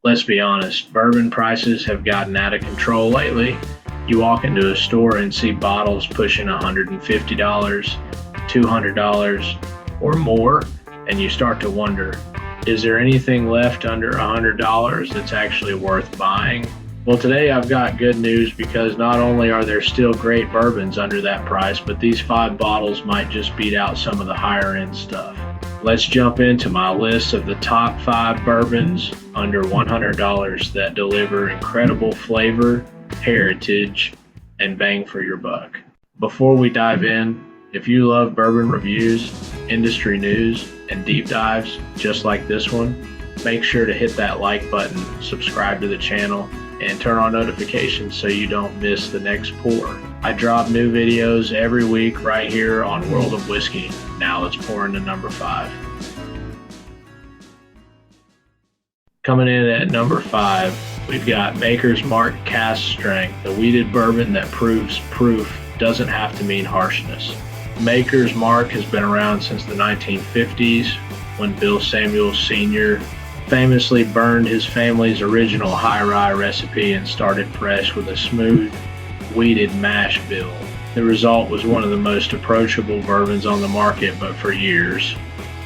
Let's be honest, bourbon prices have gotten out of control lately. You walk into a store and see bottles pushing $150, $200, or more, and you start to wonder, is there anything left under $100 that's actually worth buying? Well, today I've got good news because not only are there still great bourbons under that price, but these 5 bottles might just beat out some of the higher end stuff. Let's jump into my list of the top 5 bourbons under $100 that deliver incredible flavor, heritage, and bang for your buck. Before we dive in, if you love bourbon reviews, industry news, and deep dives just like this one, make sure to hit that like button, subscribe to the channel, and turn on notifications so you don't miss the next pour. I drop new videos every week right here on World of Whiskey. Now let's pour into number 5. Coming in at number 5, we've got Maker's Mark Cask Strength, the wheated bourbon that proves proof doesn't have to mean harshness. Maker's Mark has been around since the 1950s when Bill Samuels Sr. famously burned his family's original high rye recipe and started fresh with a smooth, wheated mash bill. The result was one of the most approachable bourbons on the market, but for years,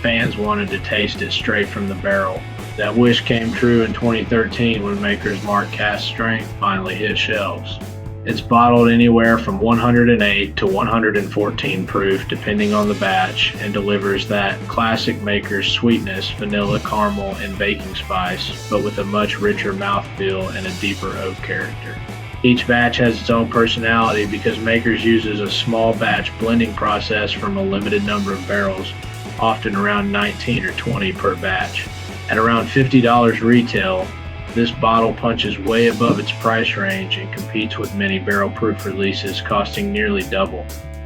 fans wanted to taste it straight from the barrel. That wish came true in 2013 when Maker's Mark Cask Strength finally hit shelves. It's bottled anywhere from 108 to 114 proof depending on the batch and delivers that classic Maker's sweetness, vanilla, caramel, and baking spice, but with a much richer mouthfeel and a deeper oak character. Each batch has its own personality because Maker's uses a small batch blending process from a limited number of barrels, often around 19 or 20 per batch. At around $50 retail, this bottle punches way above its price range and competes with many barrel-proof releases costing nearly double,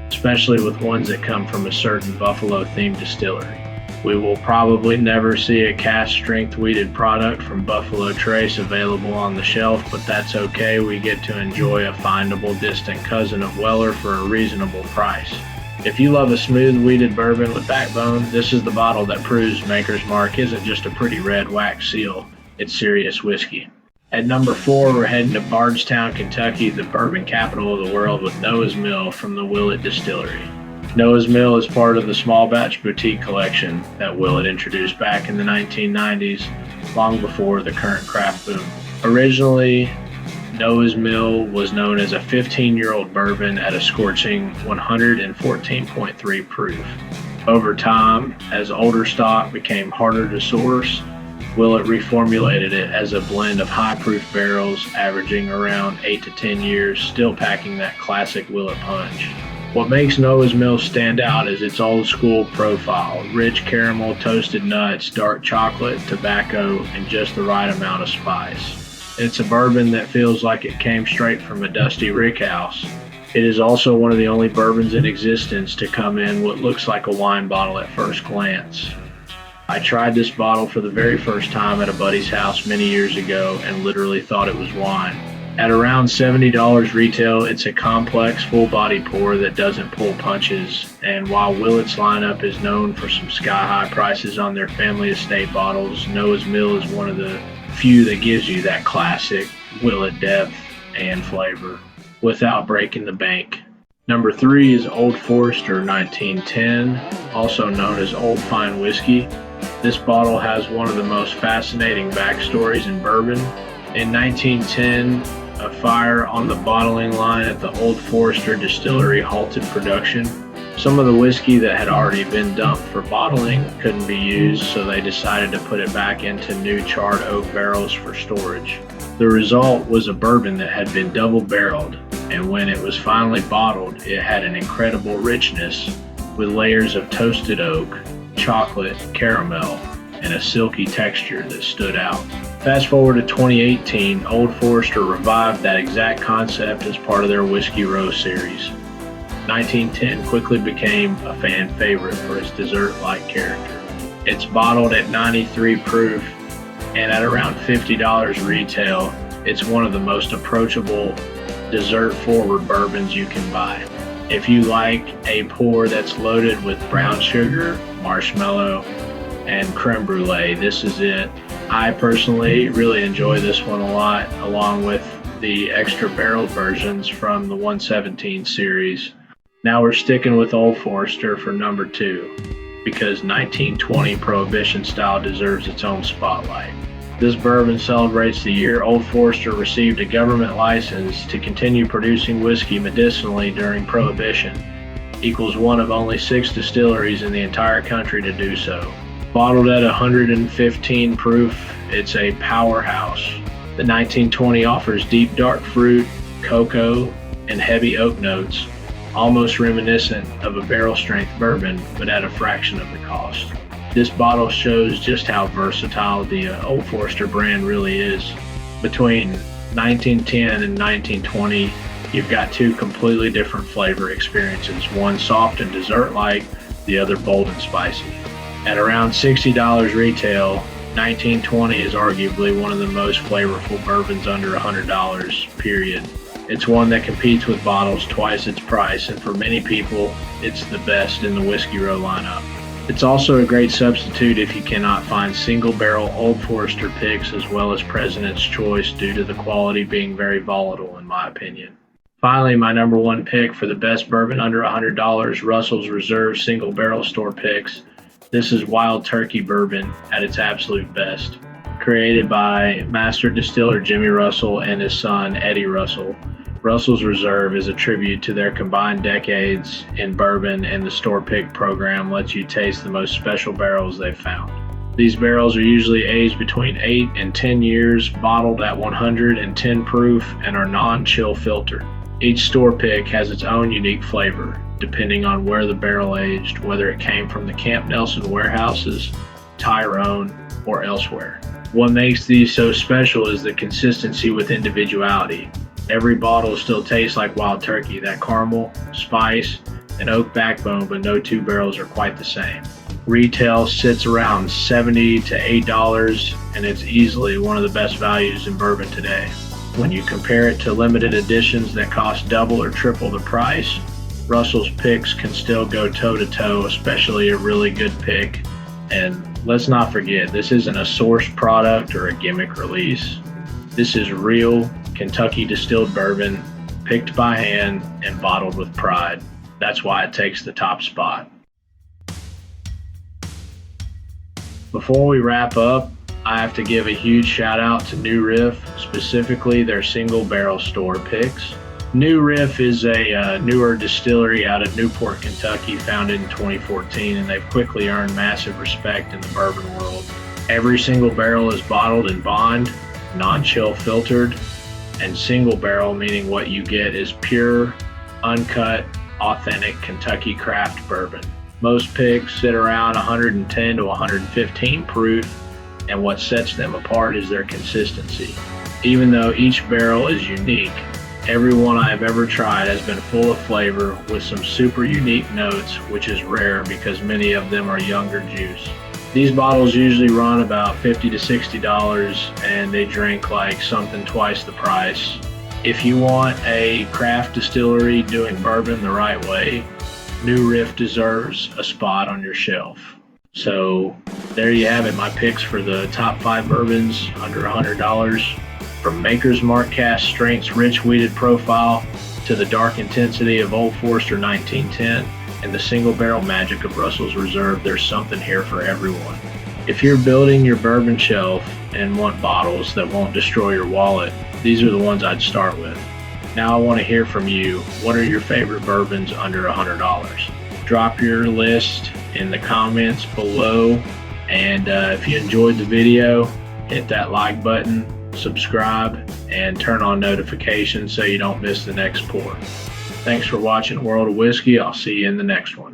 especially with ones that come from a certain Buffalo-themed distillery. We will probably never see a cask-strength wheated product from Buffalo Trace available on the shelf, but that's okay. We get to enjoy a findable distant cousin of Weller for a reasonable price. If you love a smooth wheated bourbon with backbone, this is the bottle that proves Maker's Mark isn't just a pretty red wax seal. It's serious whiskey. At number 4, we're heading to Bardstown, Kentucky, the bourbon capital of the world, with Noah's Mill from the Willett Distillery. Noah's Mill is part of the small batch boutique collection that Willett introduced back in the 1990s, long before the current craft boom. Originally, Noah's Mill was known as a 15-year-old bourbon at a scorching 114.3 proof. Over time, as older stock became harder to source, Willett reformulated it as a blend of high-proof barrels averaging around 8 to 10 years, still packing that classic Willett punch. What makes Noah's Mill stand out is its old-school profile: rich caramel, toasted nuts, dark chocolate, tobacco, and just the right amount of spice. It's a bourbon that feels like it came straight from a dusty rickhouse. It is also one of the only bourbons in existence to come in what looks like a wine bottle at first glance. I tried this bottle for the very first time at a buddy's house many years ago and literally thought it was wine. At around $70 retail, it's a complex, full-body pour that doesn't pull punches, and while Willett's lineup is known for some sky-high prices on their family estate bottles, Noah's Mill is one of the few that gives you that classic Willett depth and flavor without breaking the bank. Number 3 is Old Forester 1910, also known as Old Fine Whiskey. This bottle has one of the most fascinating backstories in bourbon. In 1910, a fire on the bottling line at the Old Forester distillery halted production. Some of the whiskey that had already been dumped for bottling couldn't be used, so they decided to put it back into new charred oak barrels for storage. The result was a bourbon that had been double barreled, and when it was finally bottled, it had an incredible richness with layers of toasted oak, chocolate, caramel, and a silky texture that stood out. Fast forward to 2018, Old Forester revived that exact concept as part of their Whiskey Row series. 1910 quickly became a fan favorite for its dessert-like character. It's bottled at 93 proof, and at around $50 retail, it's one of the most approachable dessert-forward bourbons you can buy. If you like a pour that's loaded with brown sugar, marshmallow, and creme brulee, this is it. I personally really enjoy this one a lot, along with the extra barrel versions from the 117 series. Now we're sticking with Old Forester for number 2, because 1920 Prohibition style deserves its own spotlight. This bourbon celebrates the year Old Forester received a government license to continue producing whiskey medicinally during Prohibition, equals one of only 6 distilleries in the entire country to do so. Bottled at 115 proof, it's a powerhouse. The 1920 offers deep dark fruit, cocoa, and heavy oak notes, almost reminiscent of a barrel strength bourbon, but at a fraction of the cost. This bottle shows just how versatile the Old Forester brand really is. Between 1910 and 1920, you've got 2 completely different flavor experiences, one soft and dessert-like, the other bold and spicy. At around $60 retail, 1920 is arguably one of the most flavorful bourbons under $100, period. It's one that competes with bottles twice its price, and for many people, it's the best in the Whiskey Row lineup. It's also a great substitute if you cannot find single-barrel Old Forester picks as well as President's Choice due to the quality being very volatile in my opinion. Finally, my number 1 pick for the best bourbon under $100, Russell's Reserve Single Barrel Store Picks. This is Wild Turkey bourbon at its absolute best. Created by master distiller Jimmy Russell and his son Eddie Russell, Russell's Reserve is a tribute to their combined decades in bourbon, and the store pick program lets you taste the most special barrels they've found. These barrels are usually aged between 8 and 10 years, bottled at 110 proof, and are non-chill filtered. Each store pick has its own unique flavor, depending on where the barrel aged, whether it came from the Camp Nelson warehouses, Tyrone, or elsewhere. What makes these so special is the consistency with individuality. Every bottle still tastes like Wild Turkey, that caramel, spice, and oak backbone, but no 2 barrels are quite the same. Retail sits around $70 to $8, and it's easily one of the best values in bourbon today. When you compare it to limited editions that cost double or triple the price, Russell's picks can still go toe-to-toe, especially a really good pick. And let's not forget, this isn't a sourced product or a gimmick release. This is real Kentucky distilled bourbon, picked by hand and bottled with pride. That's why it takes the top spot. Before we wrap up, I have to give a huge shout out to New Riff, specifically their single barrel store picks. New Riff is a newer distillery out of Newport, Kentucky, founded in 2014, and they've quickly earned massive respect in the bourbon world. Every single barrel is bottled in bond, non-chill filtered, and single barrel, meaning what you get is pure, uncut, authentic Kentucky craft bourbon. Most picks sit around 110 to 115 proof, and what sets them apart is their consistency. Even though each barrel is unique, every one I've ever tried has been full of flavor with some super unique notes, which is rare because many of them are younger juice. These bottles usually run about $50 to $60, and they drink like something twice the price. If you want a craft distillery doing bourbon the right way, New Riff deserves a spot on your shelf. So there you have it, my picks for the top 5 bourbons under $100. From Maker's Mark Cask Strength's rich wheated profile to the dark intensity of Old Forester 1910 and the single barrel magic of Russell's Reserve, there's something here for everyone. If you're building your bourbon shelf and want bottles that won't destroy your wallet, these are the ones I'd start with. Now I want to hear from you. What are your favorite bourbons under $100? Drop your list in the comments below, and if you enjoyed the video, hit that like button, subscribe, and turn on notifications so you don't miss the next pour. Thanks for watching World of Whiskey. I'll see you in the next one.